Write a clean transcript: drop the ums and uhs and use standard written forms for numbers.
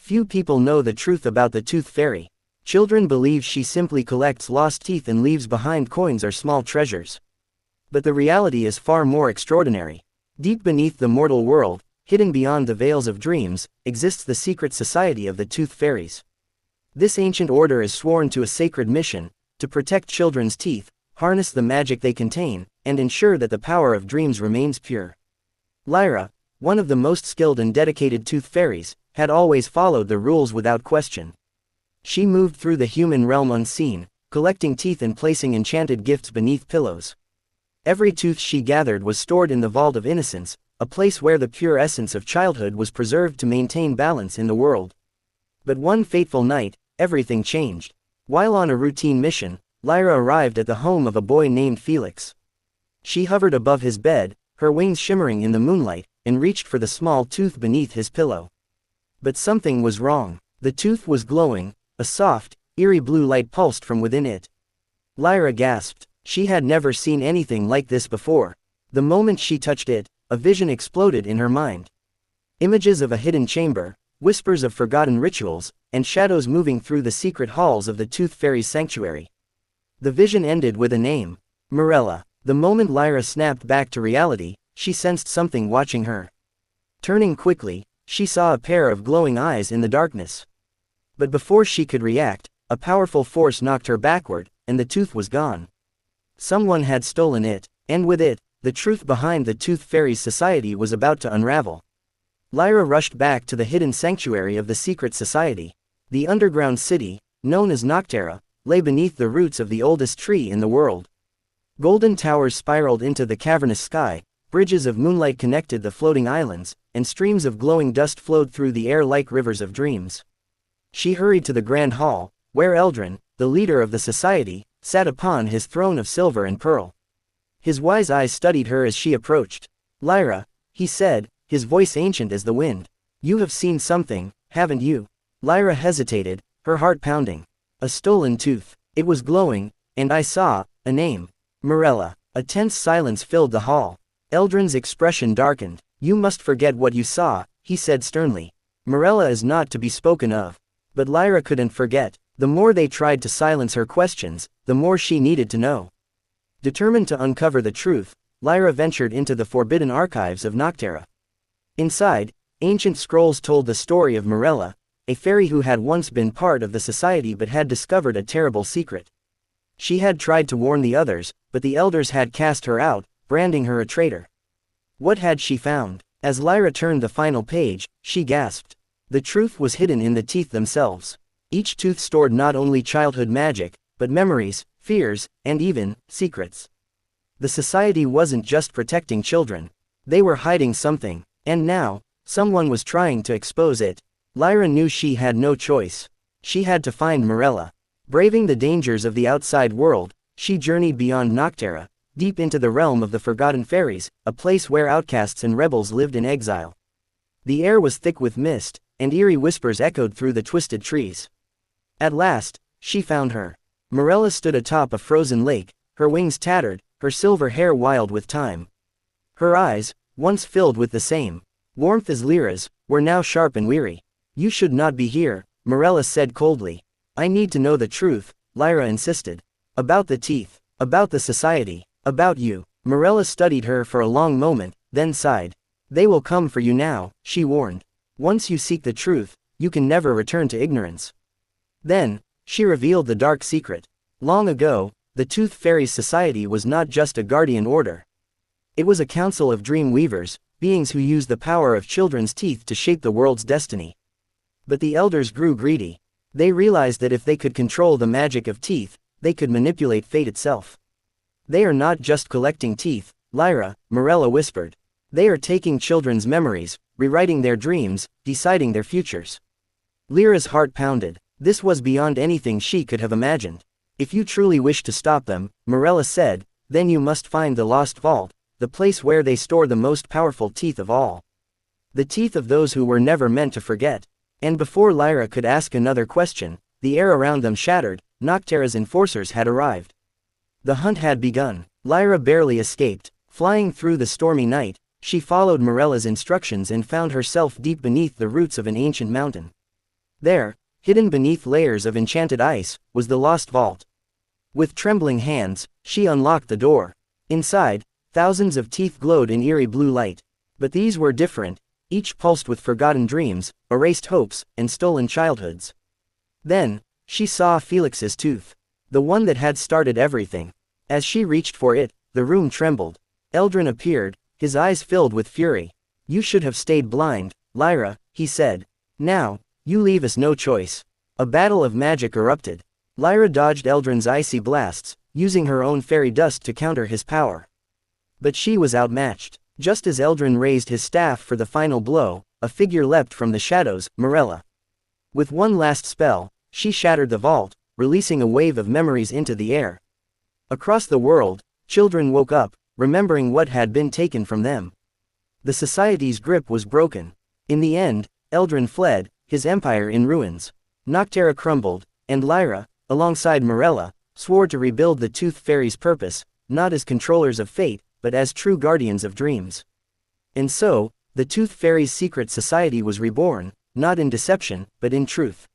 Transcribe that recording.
Few people know the truth about the tooth fairy. Children believe she simply collects lost teeth and leaves behind coins or small treasures. But the reality is far more extraordinary. Deep beneath the mortal world, hidden beyond the veils of dreams, exists the secret society of the tooth fairies. This ancient order is sworn to a sacred mission, to protect children's teeth, harness the magic they contain, and ensure that the power of dreams remains pure. Lyra, one of the most skilled and dedicated tooth fairies, had always followed the rules without question. She moved through the human realm unseen, collecting teeth and placing enchanted gifts beneath pillows. Every tooth she gathered was stored in the Vault of Innocence, a place where the pure essence of childhood was preserved to maintain balance in the world. But one fateful night, everything changed. While on a routine mission, Lyra arrived at the home of a boy named Felix. She hovered above his bed, her wings shimmering in the moonlight, and reached for the small tooth beneath his pillow. But something was wrong. The tooth was glowing, a soft, eerie blue light pulsed from within it. Lyra gasped. She had never seen anything like this before. The moment she touched it, a vision exploded in her mind. Images of a hidden chamber, whispers of forgotten rituals, and shadows moving through the secret halls of the Tooth Fairy's sanctuary. The vision ended with a name. Morella. The moment Lyra snapped back to reality, she sensed something watching her. Turning quickly, she saw a pair of glowing eyes in the darkness. But before she could react, a powerful force knocked her backward, and the tooth was gone. Someone had stolen it, and with it, the truth behind the Tooth Fairies Society was about to unravel. Lyra rushed back to the hidden sanctuary of the secret society. The underground city, known as Noctera, lay beneath the roots of the oldest tree in the world. Golden towers spiraled into the cavernous sky, bridges of moonlight connected the floating islands, and streams of glowing dust flowed through the air like rivers of dreams. She hurried to the grand hall, where Eldrin, the leader of the society, sat upon his throne of silver and pearl. His wise eyes studied her as she approached. "Lyra," he said, his voice ancient as the wind. "You have seen something, haven't you?" Lyra hesitated, her heart pounding. "A stolen tooth. It was glowing, and I saw a name. Morella." A tense silence filled the hall. Eldrin's expression darkened. "You must forget what you saw," he said sternly. "Morella is not to be spoken of." But Lyra couldn't forget. The more they tried to silence her questions, the more she needed to know. Determined to uncover the truth, Lyra ventured into the forbidden archives of Noctera. Inside, ancient scrolls told the story of Morella, a fairy who had once been part of the society but had discovered a terrible secret. She had tried to warn the others, but the elders had cast her out, branding her a traitor. What had she found? As Lyra turned the final page, she gasped. The truth was hidden in the teeth themselves. Each tooth stored not only childhood magic, but memories, fears, and even secrets. The society wasn't just protecting children. They were hiding something, and now, someone was trying to expose it. Lyra knew she had no choice. She had to find Morella. Braving the dangers of the outside world, she journeyed beyond Noctera, deep into the realm of the Forgotten Fairies, a place where outcasts and rebels lived in exile. The air was thick with mist, and eerie whispers echoed through the twisted trees. At last, she found her. Morella stood atop a frozen lake, her wings tattered, her silver hair wild with time. Her eyes, once filled with the same warmth as Lyra's, were now sharp and weary. "You should not be here," Morella said coldly. "I need to know the truth," Lyra insisted. "About the teeth, about the society, about you." Morella studied her for a long moment, then sighed. "They will come for you now," she warned. "Once you seek the truth, you can never return to ignorance." Then, she revealed the dark secret. Long ago, the Tooth Fairies Society was not just a guardian order. It was a council of dream weavers, beings who used the power of children's teeth to shape the world's destiny. But the elders grew greedy. They realized that if they could control the magic of teeth, they could manipulate fate itself. "They are not just collecting teeth, Lyra," Morella whispered. "They are taking children's memories, rewriting their dreams, deciding their futures." Lyra's heart pounded. This was beyond anything she could have imagined. "If you truly wish to stop them," Morella said, "then you must find the lost vault, the place where they store the most powerful teeth of all. The teeth of those who were never meant to forget." And before Lyra could ask another question, the air around them shattered. Noctera's enforcers had arrived. The hunt had begun. Lyra barely escaped. Flying through the stormy night, she followed Morella's instructions and found herself deep beneath the roots of an ancient mountain. There, hidden beneath layers of enchanted ice, was the lost vault. With trembling hands, she unlocked the door. Inside, thousands of teeth glowed in eerie blue light. But these were different, each pulsed with forgotten dreams, erased hopes, and stolen childhoods. Then, she saw Felix's tooth. The one that had started everything. As she reached for it, the room trembled. Eldrin appeared, his eyes filled with fury. "You should have stayed blind, Lyra," he said. "Now, you leave us no choice." A battle of magic erupted. Lyra dodged Eldrin's icy blasts, using her own fairy dust to counter his power. But she was outmatched. Just as Eldrin raised his staff for the final blow, a figure leapt from the shadows, Morella. With one last spell, she shattered the vault, releasing a wave of memories into the air. Across the world, children woke up, remembering what had been taken from them. The society's grip was broken. In the end, Eldrin fled, his empire in ruins. Noctera crumbled, and Lyra, alongside Morella, swore to rebuild the Tooth Fairy's purpose, not as controllers of fate, but as true guardians of dreams. And so, the Tooth Fairy's secret society was reborn, not in deception, but in truth.